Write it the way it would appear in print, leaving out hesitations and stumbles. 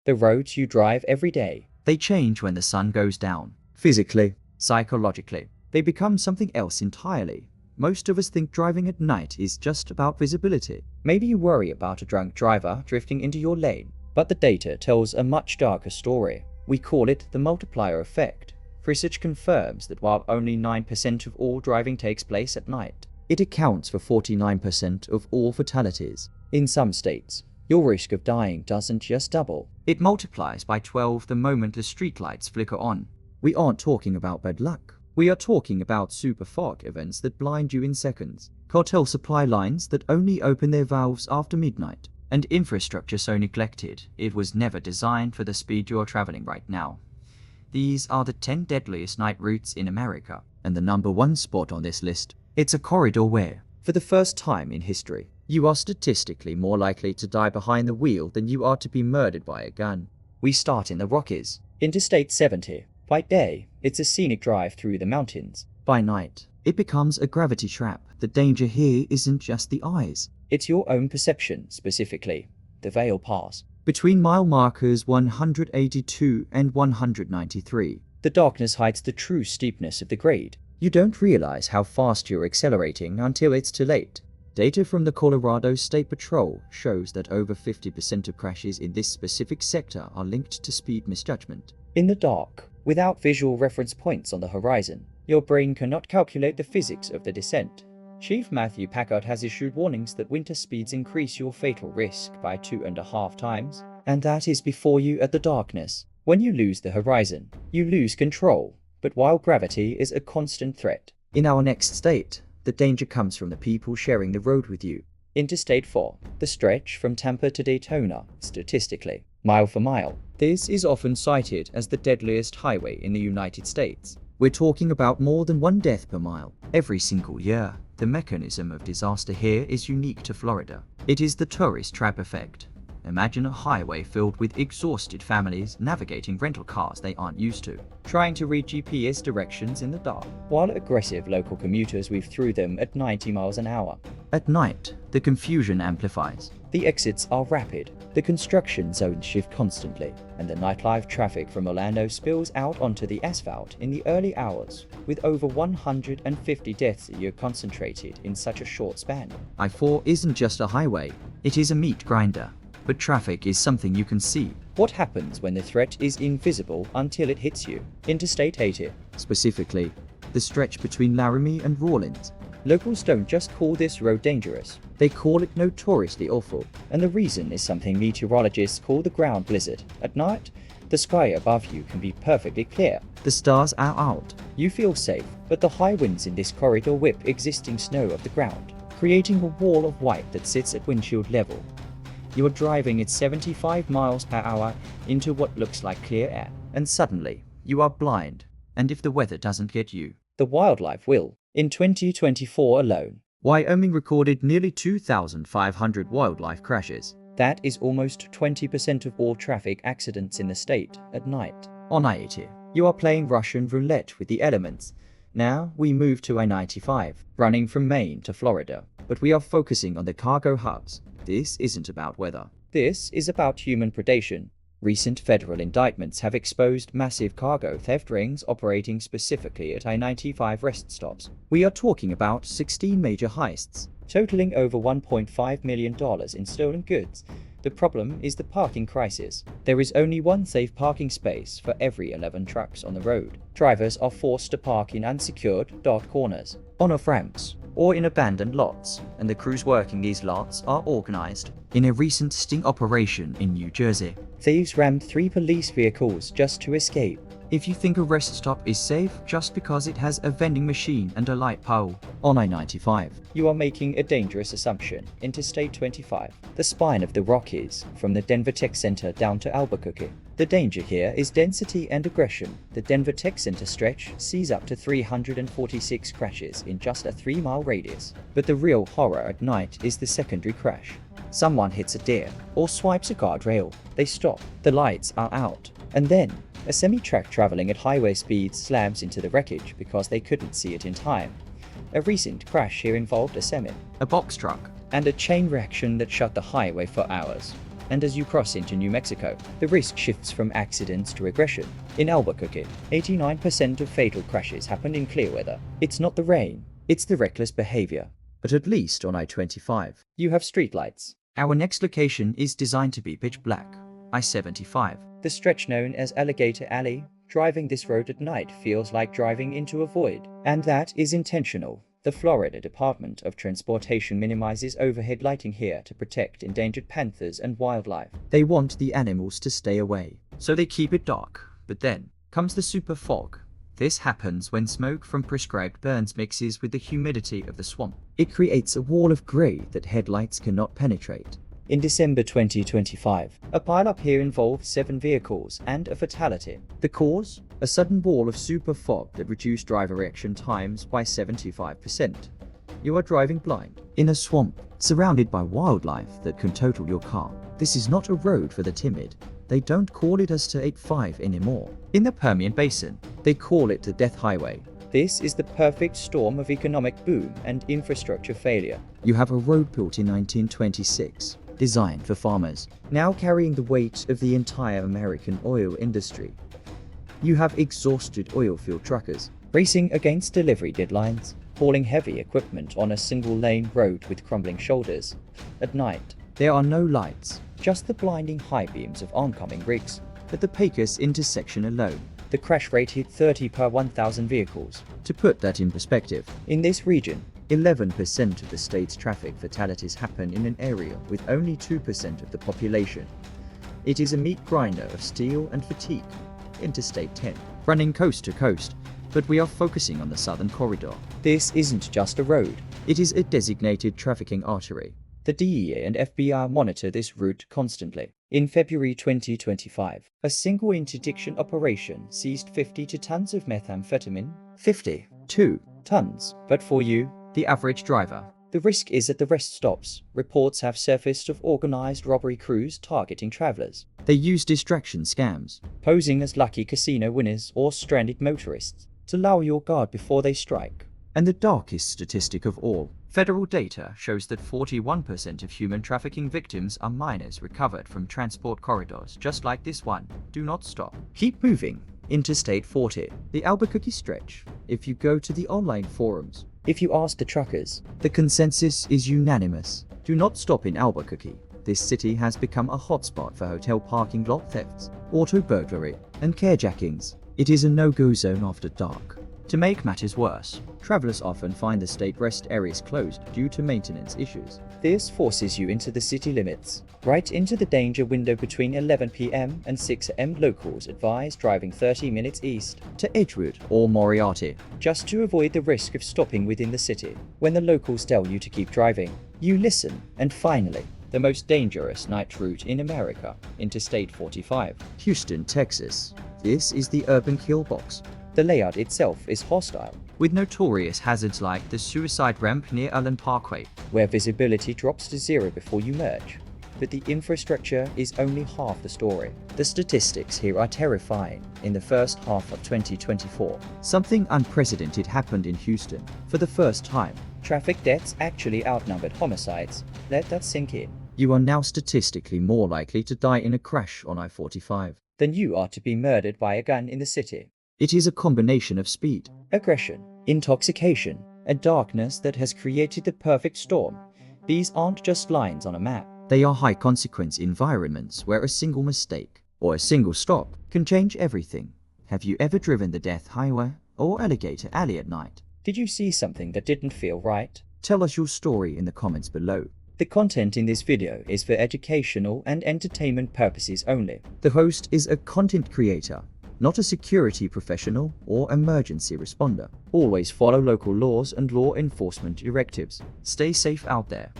The roads you drive every day. They change when the sun goes down. Physically, psychologically, they become something else entirely. Most of us think driving at night is just about visibility. Maybe you worry about a drunk driver drifting into your lane, but the data tells a much darker story. We call it the multiplier effect. Research confirms that while only 9% of all driving takes place at night, it accounts for 49% of all fatalities. In some states, your risk of dying doesn't just double. It multiplies by 12 the moment the streetlights flicker on. We aren't talking about bad luck. We are talking about super fog events that blind you in seconds, cartel supply lines that only open their valves after midnight, and infrastructure so neglected it was never designed for the speed you're traveling right now. These are the 10 deadliest night routes in America, and the number one spot on this list. It's a corridor where, for the first time in history, you are statistically more likely to die behind the wheel than you are to be murdered by a gun. We start in the Rockies. Interstate 70. By day, it's a scenic drive through the mountains. By night, it becomes a gravity trap. The danger here isn't just the eyes. It's your own perception, specifically the Veil Pass. Between mile markers 182 and 193, the darkness hides the true steepness of the grade. You don't realize how fast you're accelerating until it's too late. Data from the Colorado State Patrol shows that over 50% of crashes in this specific sector are linked to speed misjudgment. In the dark, without visual reference points on the horizon, your brain cannot calculate the physics of the descent. Chief Matthew Packard has issued warnings that winter speeds increase your fatal risk by 2.5 times, and that is before you at the darkness. When you lose the horizon, you lose control, but while gravity is a constant threat. In our next state, the danger comes from the people sharing the road with you. Interstate 4, the stretch from Tampa to Daytona, statistically, mile for mile. This is often cited as the deadliest highway in the United States. We're talking about more than 1 death per mile every single year. The mechanism of disaster here is unique to Florida. It is the tourist trap effect. Imagine a highway filled with exhausted families navigating rental cars they aren't used to, trying to read GPS directions in the dark, while aggressive local commuters weave through them at 90 miles an hour. At night, the confusion amplifies. The exits are rapid, the construction zones shift constantly, and the nightlife traffic from Orlando spills out onto the asphalt in the early hours, with over 150 deaths a year concentrated in such a short span. I-4 isn't just a highway, it is a meat grinder. But traffic is something you can see. What happens when the threat is invisible until it hits you? Interstate 80. Specifically, the stretch between Laramie and Rawlins. Locals don't just call this road dangerous, they call it notoriously awful. And the reason is something meteorologists call the ground blizzard. At night, the sky above you can be perfectly clear. The stars are out. You feel safe, but the high winds in this corridor whip existing snow off the ground, creating a wall of white that sits at windshield level. You are driving at 75 miles per hour into what looks like clear air, and suddenly, you are blind. And if the weather doesn't get you, the wildlife will. In 2024 alone, Wyoming recorded nearly 2,500 wildlife crashes. That is almost 20% of all traffic accidents in the state at night. On I-80, you are playing Russian roulette with the elements. Now we move to I-95, running from Maine to Florida, but we are focusing on the cargo hubs. This isn't about weather. This is about human predation. Recent federal indictments have exposed massive cargo theft rings operating specifically at I-95 rest stops. We are talking about 16 major heists, totaling over $1.5 million in stolen goods. The problem is the parking crisis. There is only one safe parking space for every 11 trucks on the road. Drivers are forced to park in unsecured, dark corners, on off-ramps, or in abandoned lots, and the crews working these lots are organized. In a recent sting operation in New Jersey, thieves rammed 3 police vehicles just to escape. If you think a rest stop is safe just because it has a vending machine and a light pole on I-95, you are making a dangerous assumption. Interstate 25, the spine of the Rockies, from the Denver Tech Center down to Albuquerque. The danger here is density and aggression. The Denver Tech Center stretch sees up to 346 crashes in just a 3-mile radius. But the real horror at night is the secondary crash. Someone hits a deer or swipes a guardrail. They stop, the lights are out, and then a semi-truck traveling at highway speeds slams into the wreckage because they couldn't see it in time. A recent crash here involved a semi, a box truck, and a chain reaction that shut the highway for hours. and as you cross into New Mexico, the risk shifts from accidents to aggression. In Albuquerque, 89% of fatal crashes happen in clear weather. It's not the rain, it's the reckless behavior. But at least on I-25, You have streetlights. our next location is designed to be pitch black. I-75. The stretch known as Alligator Alley. Driving this road at night feels like driving into a void, and that is intentional. The Florida Department of Transportation minimizes overhead lighting here to protect endangered panthers and wildlife. They want the animals to stay away, so they keep it dark. But then comes the super fog. This happens when smoke from prescribed burns mixes with the humidity of the swamp. It creates a wall of gray that headlights cannot penetrate. In December 2025, a pileup here involved 7 vehicles and a fatality. The cause? A sudden wall of super fog that reduced driver reaction times by 75%. You are driving blind, in a swamp, surrounded by wildlife that can total your car. This is not a road for the timid. They don't call it a State 85 anymore. In the Permian Basin, they call it the Death Highway. This is the perfect storm of economic boom and infrastructure failure. You have a road built in 1926, designed for farmers, now carrying the weight of the entire American oil industry. You have exhausted oilfield truckers, Racing against delivery deadlines, hauling heavy equipment on a single-lane road with crumbling shoulders. At night, there are no lights, just the blinding high beams of oncoming rigs. at the Pecos intersection alone. The crash rate hit 30 per 1,000 vehicles. To put that in perspective, In this region, 11% of the state's traffic fatalities happen in an area with only 2% of the population. It is a meat grinder of steel and fatigue. Interstate 10, running coast to coast, but we are focusing on the southern corridor. this isn't just a road. It is a designated trafficking artery. The DEA and FBI monitor this route constantly. In February 2025, a single interdiction operation seized 52 tons of methamphetamine. 52 tons. But for you, The average driver. the risk is at the rest stops. Reports have surfaced of organized robbery crews targeting travelers, They use distraction scams. posing as lucky casino winners or stranded motorists to lower your guard before they strike. And the darkest statistic of all, federal data shows that 41% of human trafficking victims are minors recovered from transport corridors just like this one. Do not stop. Keep moving. Interstate 40. The Albuquerque stretch. If you go to the online forums, If you ask the truckers, the consensus is unanimous. Do not stop in Albuquerque. This city has become a hotspot for hotel parking lot thefts, auto burglary, and carjackings. It is a no-go zone after dark. To make matters worse, travelers often find the state rest areas closed due to maintenance issues. this forces you into the city limits, right into the danger window between 11 p.m. and 6 a.m. Locals advise driving 30 minutes east, To Edgewood or Moriarty, just to avoid the risk of stopping within the city. When the locals tell you to keep driving, you listen. And finally, the most dangerous night route in America, Interstate 45. Houston, Texas. This is the urban kill box, The layout itself is hostile, with notorious hazards like the suicide ramp near Allen Parkway. where visibility drops to zero before you merge. But the infrastructure is only half the story. The statistics here are terrifying. In the first half of 2024, Something unprecedented happened in Houston. For the first time, traffic deaths actually outnumbered homicides. Let that sink in. you are now statistically more likely to die in a crash on I-45. Then you are to be murdered by a gun in the city. It is a combination of speed, Aggression, intoxication, a darkness that has created the perfect storm. These aren't just lines on a map. They are high consequence environments where a single mistake or a single stop can change everything. Have you ever driven the Death Highway or Alligator Alley at night? Did you see something that didn't feel right? Tell us your story in the comments below. The content in this video is for educational and entertainment purposes only. The host is a content creator, not a security professional or emergency responder. Always follow local laws and law enforcement directives. Stay safe out there.